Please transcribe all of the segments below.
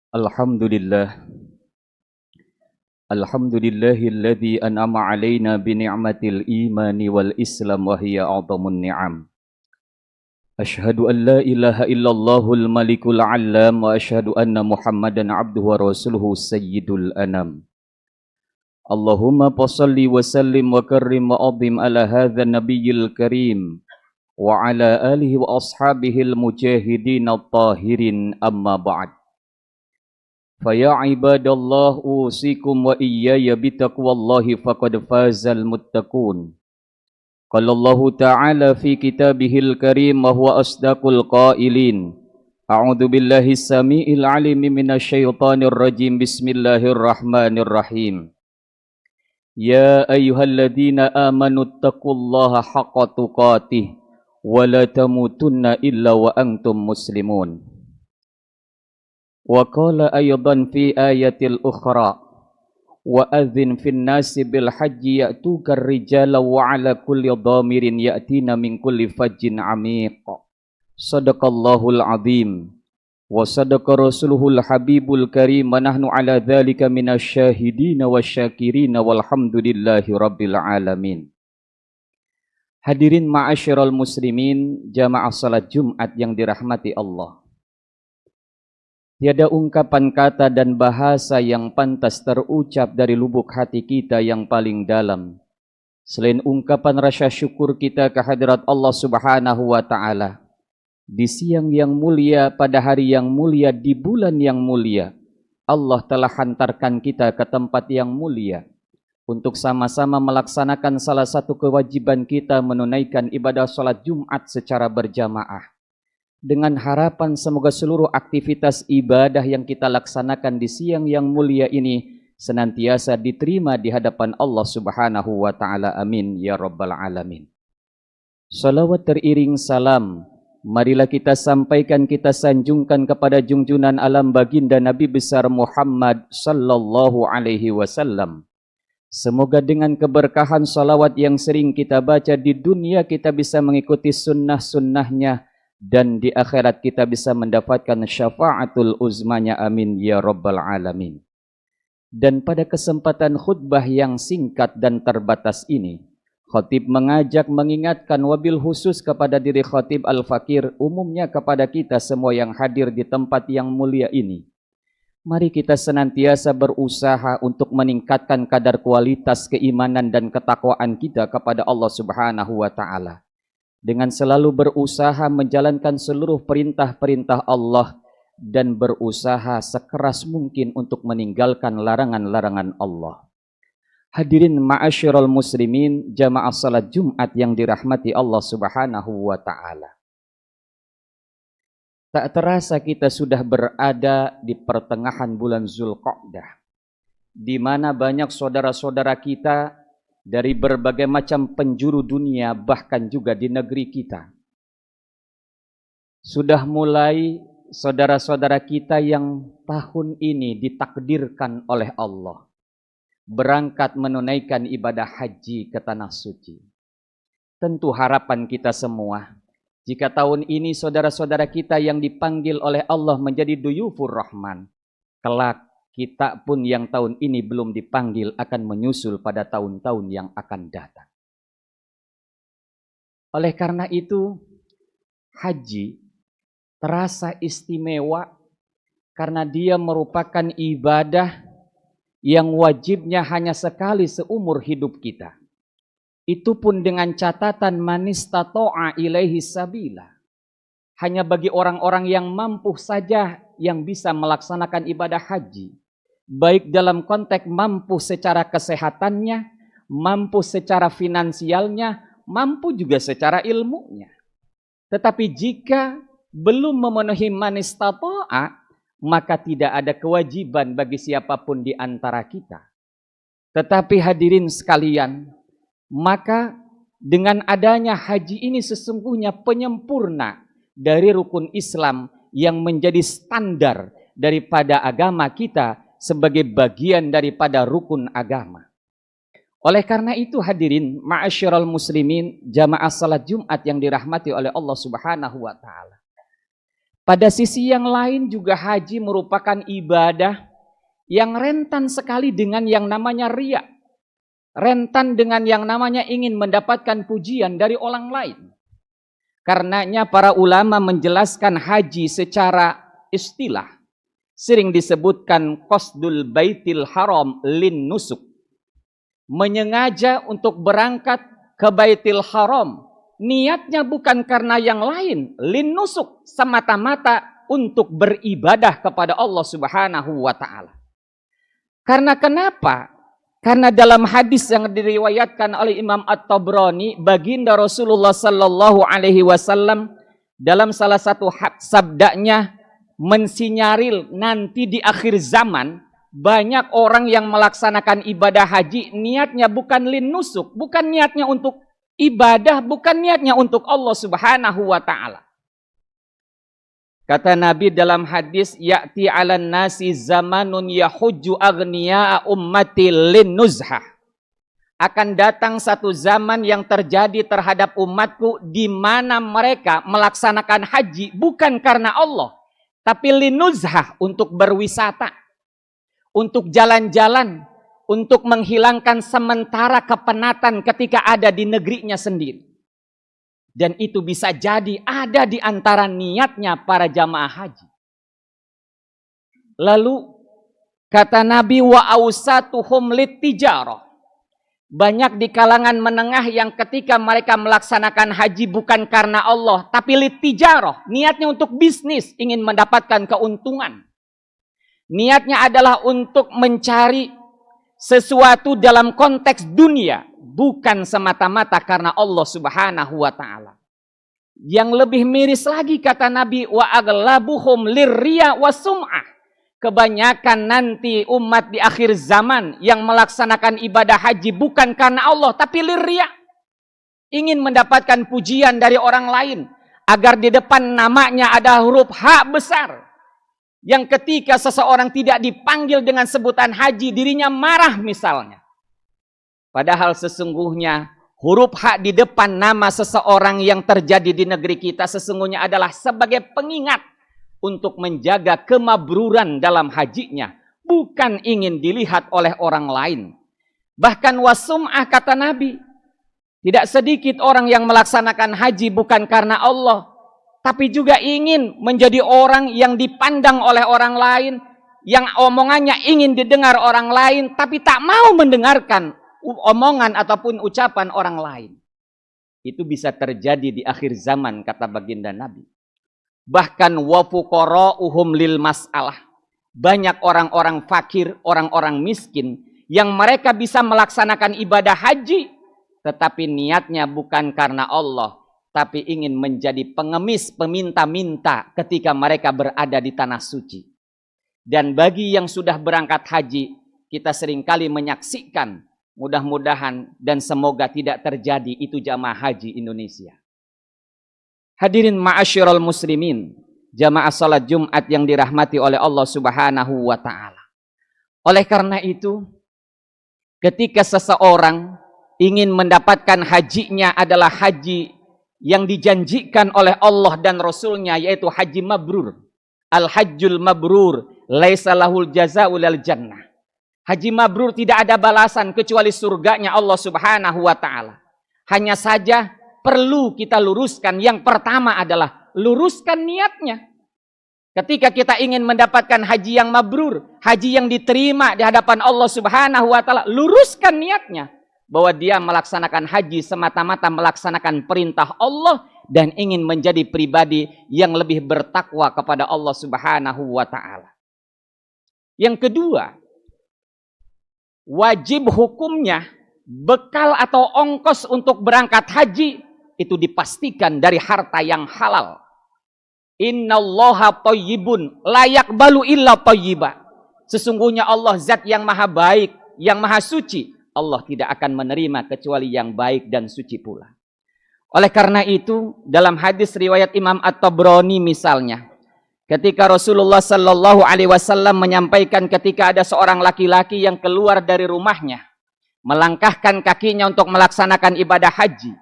Alhamdulillah, alhamdulillahilladzi an'ama alaina bi ni'matil imani wal islam wa hiya a'dhamun ni'am. Ashhadu an la ilaha illallahul malikul allam wa ashhadu anna Muhammadan abduhu wa rasuluhu sayyidul anam. Allahumma passalli wa sallim wa karrim wa adhim ala hadha nabiyyil karim wa ala alihi wa ashabihil mujahidin at-tahirin amma ba'd. فيا عباد الله أوصيكم وإياي بتقوى الله فقد فاز المتقون قال الله تعالى في كتابه الكريم وهو أصدق القائلين أعوذ بالله السميع العليم من الشيطان الرجيم بسم الله الرحمن الرحيم يا أيها الذين آمنوا اتقوا الله حق تقاته ولا تموتن إلا وأنتم مسلمون. وقال أيضا في آية الأخرى وأذن في الناس بالحج يأتوك الرجال وعلى كل ضامر يأتين من كل فج عميق صدق الله العظيم وصدق رسوله الحبيب الكريم ونحن على ذلك من الشاهدين والشاكرين والحمد لله رب العالمين. Hadirin ma'asyiral muslimin, jamaah salat Jumat yang dirahmati Allah. Tiada ungkapan kata dan bahasa yang pantas terucap dari lubuk hati kita yang paling dalam selain ungkapan rasa syukur kita kehadirat Allah Subhanahu wa Ta'ala di siang yang mulia, pada hari yang mulia, di bulan yang mulia. Allah telah hantarkan kita ke tempat yang mulia untuk sama-sama melaksanakan salah satu kewajiban kita, menunaikan ibadah salat Jumat secara berjamaah, dengan harapan semoga seluruh aktivitas ibadah yang kita laksanakan di siang yang mulia ini senantiasa diterima di hadapan Allah Subhanahu wa Ta'ala. Amin ya rabbal alamin. Salawat teriring salam marilah kita sampaikan, kita sanjungkan kepada junjungan alam baginda Nabi besar Muhammad sallallahu alaihi wasallam. Semoga dengan keberkahan salawat yang sering kita baca di dunia, kita bisa mengikuti sunnah-sunnahnya, dan di akhirat kita bisa mendapatkan syafaatul uzmanya. Amin ya rabbal alamin. Dan pada kesempatan khutbah yang singkat dan terbatas ini, khatib mengajak, mengingatkan wabil khusus kepada diri khatib al-fakir, umumnya kepada kita semua yang hadir di tempat yang mulia ini. Mari kita senantiasa berusaha untuk meningkatkan kadar kualitas keimanan dan ketakwaan kita kepada Allah Subhanahu wa Ta'ala, dengan selalu berusaha menjalankan seluruh perintah-perintah Allah dan berusaha sekeras mungkin untuk meninggalkan larangan-larangan Allah. Hadirin ma'asyiral muslimin, jamaah salat Jumat yang dirahmati Allah Subhanahu wa Ta'ala. Tak terasa kita sudah berada di pertengahan bulan Zulqa'dah, di mana banyak saudara-saudara kita dari berbagai macam penjuru dunia, bahkan juga di negeri kita, sudah mulai saudara-saudara kita yang tahun ini ditakdirkan oleh Allah berangkat menunaikan ibadah haji ke tanah suci. Tentu harapan kita semua, jika tahun ini saudara-saudara kita yang dipanggil oleh Allah menjadi duyufur rahman, kelak kita pun yang tahun ini belum dipanggil akan menyusul pada tahun-tahun yang akan datang. Oleh karena itu, haji terasa istimewa karena dia merupakan ibadah yang wajibnya hanya sekali seumur hidup kita. Itu pun dengan catatan manistata'a ilaihi sabila. Hanya bagi orang-orang yang mampu saja yang bisa melaksanakan ibadah haji. Baik dalam konteks mampu secara kesehatannya, mampu secara finansialnya, mampu juga secara ilmunya. Tetapi jika belum memenuhi manistata'a, maka tidak ada kewajiban bagi siapapun di antara kita. Tetapi hadirin sekalian, maka dengan adanya haji ini sesungguhnya penyempurna dari rukun Islam yang menjadi standar daripada agama kita sebagai bagian daripada rukun agama. Oleh karena itu hadirin ma'asyiral muslimin, jamaah salat Jumat yang dirahmati oleh Allah Subhanahu wa Ta'ala, Pada sisi yang lain juga haji merupakan ibadah yang rentan sekali dengan yang namanya riya. Rentan dengan yang namanya ingin mendapatkan pujian dari orang lain. Karenanya para ulama menjelaskan haji secara istilah. Sering disebutkan qasdul baitil haram lin nusuk. Menyengaja untuk berangkat ke baitil haram. Niatnya bukan karena yang lain, lin nusuk, semata-mata untuk beribadah kepada Allah Subhanahu wa taala. Karena kenapa? Karena dalam hadis yang diriwayatkan oleh Imam At-Tabrani, baginda Rasulullah sallallahu alaihi wasallam dalam salah satu sabdanya mensinyaril nanti di akhir zaman banyak orang yang melaksanakan ibadah haji niatnya bukan lin nusuk, bukan niatnya untuk ibadah, bukan niatnya untuk Allah Subhanahu wa taala. Kata Nabi dalam hadis, ya'ti 'alan nasi zamanun yahujju aghniya'a ummati lin nuzhah. Akan datang satu zaman yang terjadi terhadap umatku di mana mereka melaksanakan haji bukan karena Allah, tapi lin nuzhah, untuk berwisata, untuk jalan-jalan, untuk menghilangkan sementara kepenatan ketika ada di negerinya sendiri. Dan itu bisa jadi ada di antara niatnya para jamaah haji. Lalu kata Nabi, wa ausatuhum litijarah. Banyak di kalangan menengah yang ketika mereka melaksanakan haji bukan karena Allah, tapi litijarah, niatnya untuk bisnis, ingin mendapatkan keuntungan. Niatnya adalah untuk mencari sesuatu dalam konteks dunia, bukan semata-mata karena Allah Subhanahu wa taala. Yang lebih miris lagi kata Nabi, wa aglabuhum lirriya wasum'ah. Kebanyakan nanti umat di akhir zaman yang melaksanakan ibadah haji bukan karena Allah, tapi lirriya. Ingin mendapatkan pujian dari orang lain, agar di depan namanya ada huruf H besar. Yang ketika seseorang tidak dipanggil dengan sebutan haji, dirinya marah misalnya. Padahal sesungguhnya huruf H di depan nama seseorang yang terjadi di negeri kita sesungguhnya adalah sebagai pengingat untuk menjaga kemabruran dalam hajinya, bukan ingin dilihat oleh orang lain. Bahkan wasum'ah kata Nabi, tidak sedikit orang yang melaksanakan haji bukan karena Allah, tapi juga ingin menjadi orang yang dipandang oleh orang lain, yang omongannya ingin didengar orang lain, tapi tak mau mendengarkan omongan ataupun ucapan orang lain. Itu bisa terjadi di akhir zaman kata baginda Nabi. Bahkan wa fuqara'uhum lil mas'alah. Banyak orang-orang fakir, orang-orang miskin yang mereka bisa melaksanakan ibadah haji, tetapi niatnya bukan karena Allah, tapi ingin menjadi pengemis, peminta-minta ketika mereka berada di tanah suci. Dan bagi yang sudah berangkat haji, kita seringkali menyaksikan, mudah-mudahan dan semoga tidak terjadi itu jamaah haji Indonesia. Hadirin ma'asyiral muslimin, jamaah salat Jumat yang dirahmati oleh Allah Subhanahu wa taala. Oleh karena itu, ketika seseorang ingin mendapatkan hajinya adalah haji yang dijanjikan oleh Allah dan Rasulnya, yaitu haji mabrur. Al-hajjul mabrur laisa lahul jazaa'u lal jannah. Haji mabrur tidak ada balasan kecuali surganya Allah Subhanahu wa taala. Hanya saja perlu kita luruskan. Yang pertama adalah luruskan niatnya. Ketika kita ingin mendapatkan haji yang mabrur, haji yang diterima di hadapan Allah Subhanahu wa taala, luruskan niatnya bahwa dia melaksanakan haji semata-mata melaksanakan perintah Allah dan ingin menjadi pribadi yang lebih bertakwa kepada Allah Subhanahu wa taala. Yang kedua, wajib hukumnya bekal atau ongkos untuk berangkat haji itu dipastikan dari harta yang halal. Innallaha thayyibun la yaqbalu illa thayyiba. Sesungguhnya Allah zat yang maha baik, yang maha suci. Allah tidak akan menerima kecuali yang baik dan suci pula. Oleh karena itu, dalam hadis riwayat Imam At-Tabrani misalnya, ketika Rasulullah Sallallahu Alaihi Wasallam menyampaikan ketika ada seorang laki-laki yang keluar dari rumahnya, melangkahkan kakinya untuk melaksanakan ibadah haji,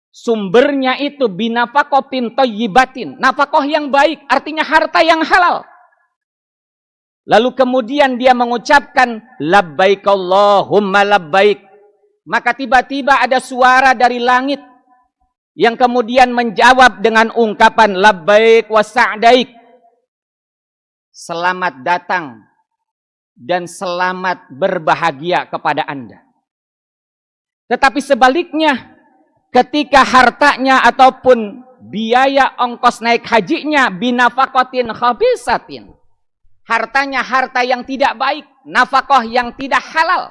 Sumbernya itu binafaqatin thayyibatin, nafkah yang baik, artinya harta yang halal. Lalu kemudian dia mengucapkan labbaik Allahumma labbaik. Maka tiba-tiba ada suara dari langit yang kemudian menjawab dengan ungkapan labbaik wa sa'daik. Selamat datang dan selamat berbahagia kepada Anda. Tetapi sebaliknya, ketika hartanya ataupun biaya ongkos naik hajinya binafaqatin khabisatin, hartanya harta yang tidak baik, nafkah yang tidak halal,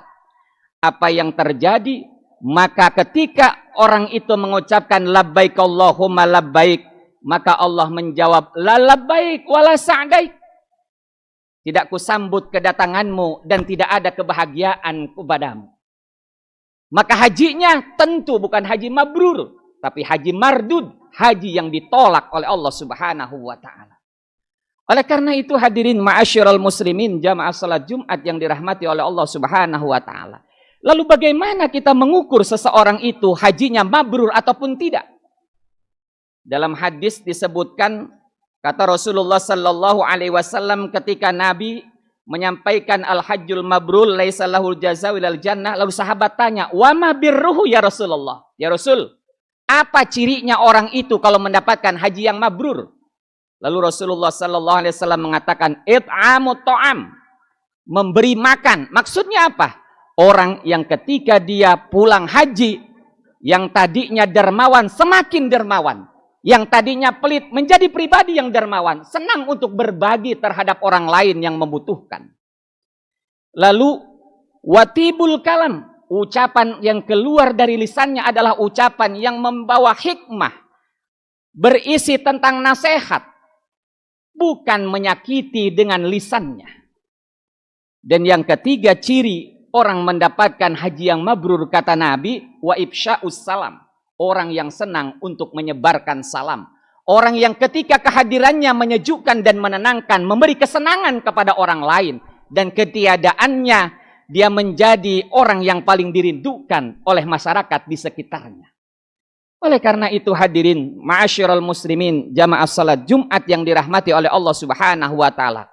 apa yang terjadi? Maka ketika orang itu mengucapkan labbaik Allahumma labbaik, maka Allah menjawab la labbaik wala sa'daik. Tidak kusambut kedatanganmu dan tidak ada kebahagiaan kepadamu. Maka hajinya tentu bukan haji mabrur, tapi haji mardud, haji yang ditolak oleh Allah Subhanahu wa taala. Oleh karena itu hadirin ma'asyiral muslimin jamaah salat Jumat yang dirahmati oleh Allah Subhanahu wa taala. Lalu bagaimana kita mengukur seseorang itu hajinya mabrur ataupun tidak? Dalam hadis disebutkan, kata Rasulullah sallallahu alaihi wasallam ketika Nabi menyampaikan al-hajjul mabrur laisa lahul jazaa'u ilal jannah, lalu sahabat tanya, "Wa ma birruhu ya Rasulullah?" Ya Rasul, apa cirinya orang itu kalau mendapatkan haji yang mabrur? Lalu Rasulullah sallallahu alaihi wasallam mengatakan, "It'amut ta'am." Memberi makan. Maksudnya apa? Orang yang ketika dia pulang haji, yang tadinya dermawan semakin dermawan. Yang tadinya pelit menjadi pribadi yang dermawan, senang untuk berbagi terhadap orang lain yang membutuhkan. Lalu watibul kalam, ucapan yang keluar dari lisannya adalah ucapan yang membawa hikmah, berisi tentang nasihat, bukan menyakiti dengan lisannya. Dan yang ketiga ciri orang mendapatkan haji yang mabrur, kata Nabi, wa ifsya'us salam. Orang yang senang untuk menyebarkan salam. Orang yang ketika kehadirannya menyejukkan dan menenangkan, memberi kesenangan kepada orang lain. Dan ketiadaannya, dia menjadi orang yang paling dirindukan oleh masyarakat di sekitarnya. Oleh karena itu hadirin, ma'asyiral muslimin, jamaah salat Jumat yang dirahmati oleh Allah Subhanahu wa taala.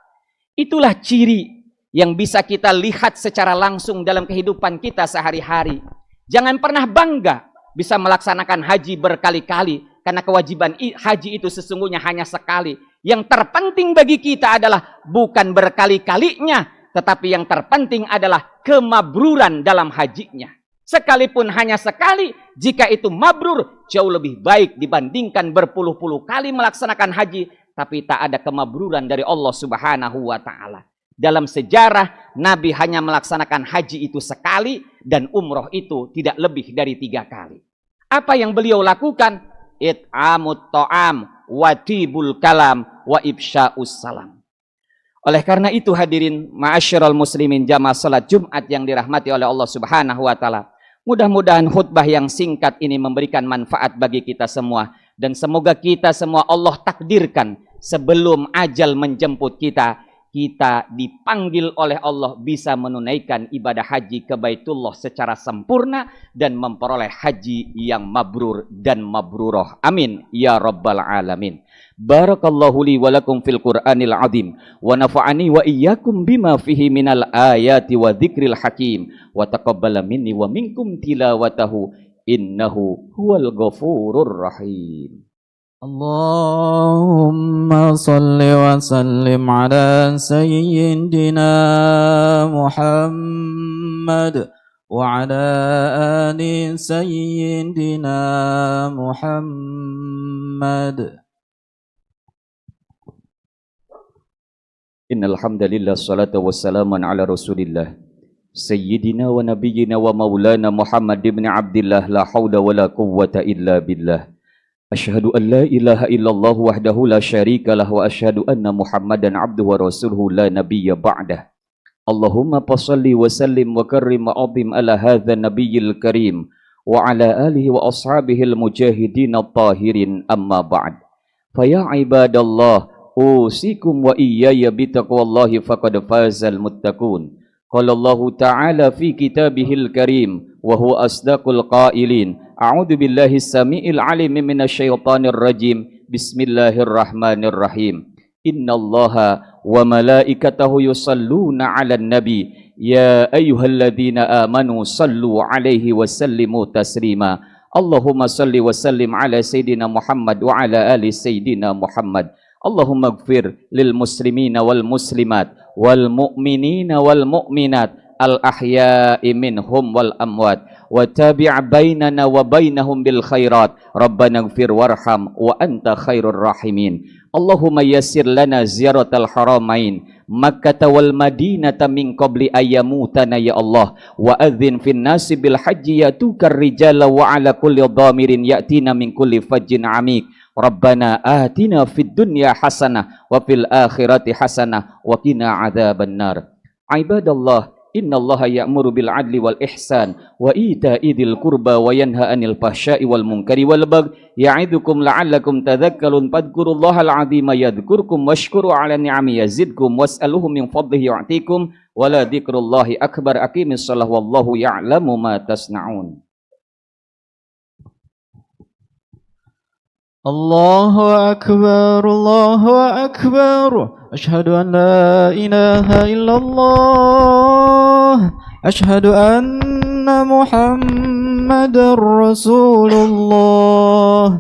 Itulah ciri yang bisa kita lihat secara langsung dalam kehidupan kita sehari-hari. Jangan pernah bangga bisa melaksanakan haji berkali-kali, karena kewajiban haji itu sesungguhnya hanya sekali. Yang terpenting bagi kita adalah bukan berkali-kalinya, tetapi yang terpenting adalah kemabruran dalam hajinya. Sekalipun hanya sekali, jika itu mabrur, jauh lebih baik dibandingkan berpuluh-puluh kali melaksanakan haji, tapi tak ada kemabruran dari Allah Subhanahu wa ta'ala. Dalam sejarah, Nabi hanya melaksanakan haji itu sekali, dan umroh itu tidak lebih dari 3 kali. Apa yang beliau lakukan? It'amut ta'am, watibul kalam, wa ifsya'us salam. Oleh karena itu hadirin ma'asyiral muslimin jamaah salat Jumat yang dirahmati oleh Allah Subhanahu wa taala. Mudah-mudahan khutbah yang singkat ini memberikan manfaat bagi kita semua, dan semoga kita semua Allah takdirkan sebelum ajal menjemput kita dipanggil oleh Allah bisa menunaikan ibadah haji ke Baitullah secara sempurna dan memperoleh haji yang mabrur dan mabrurah. Amin ya rabbal alamin. Barakallahu li wa lakum fil Qur'anil azim wa nafa'ani wa iyyakum bima fihi minal ayati wa dzikril hakim wa taqabbala minni wa minkum tilawatahu innahu huwal ghafurur rahim. اللهم صل وسلم على سيدنا محمد وعلى آل سيدنا محمد. Innal hamdalillah salatu wassalamu ala Rasulillah sayyidina wa nabiyyina wa maulana Muhammad ibn Abdillah la haula wala quwwata illa billah. Asyhadu an la ilaha illallah wahdahu la syarika lah wa asyhadu anna Muhammadan abduhu wa rasuluhu la nabiyya ba'dah. Allahumma passalli wa sallim wa karrim wa azim ala hadha nabiyyil karim wa ala alihi wa ashabihi al-mujahidin at-tahirin amma ba'd. Fa ya ibadallah usikum wa iyaya bitaqwallahi faqad fazal muttaqun. Qala Allah ta'ala fi kitabihil karim wa huwa asdaqul qailin. A'udzu billahi samiil alim minasyaitonir rajim. Bismillahirrahmanirrahim. Innallaha wa malaikatahu yusalluna 'alan nabi. Ya ayyuhalladzina amanu sallu 'alaihi wa sallimu taslima. Allahumma salli wa sallim ala sayyidina Muhammad wa ala ali sayyidina Muhammad. Allahumma ighfir lil muslimina wal muslimat wal mu'minina wal mu'minat al ahya'i minhum wal amwat wa tabi' bainana wa bainahum bil khairat. Rabbana ighfir warham wa anta khairur rahimin. Allahumma yassir lana ziyaratal haramain Makkah wal Madinata min qabli ayyamutana ya Allah. Wa adzin fin nasi bil haji yatukar rijala wa ala kulli dhamirin yatina min kulli fajjin amik. Rabbana atina fid dunya hasanah wa fil akhirati hasanah wa qina adzaban nar. Ibadallah, innallaha ya'muru bil adli wal ihsan wa ita'i dzil qurba wa yanha 'anil fahsya'i wal munkari wal baghi ya'idukum la'allakum tadhakkarun. Fadhkurullahal 'azima yadhkurkum washkuru 'ala ni'ami yazidkum was'aluhu min fadlihi yu'tikum wa la dzikrullahi akbar. Aqimis shalah wallahu ya'lamu ma tasna'un. Allahu akbar, Allahu akbar. Asyhadu an la ilaha illallah. Asyhadu anna Muhammadar Rasulullah.